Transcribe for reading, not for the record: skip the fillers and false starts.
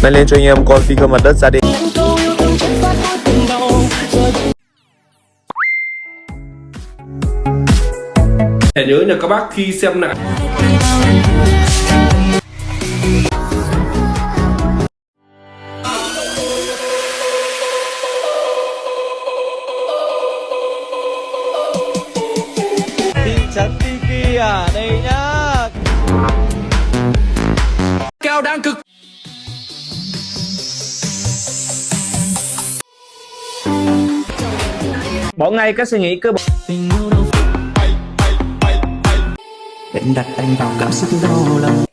Nay lên cho anh em con phi cơ mặt đất ra đi. Hãy nhớ nha các bác, khi xem lại thị trấn Tiki à, đây nhá. cao đang cực. Bỏ ngay các suy nghĩ cơ Tình yêu đâu phải định đặt anh vào cảm xúc đau lòng.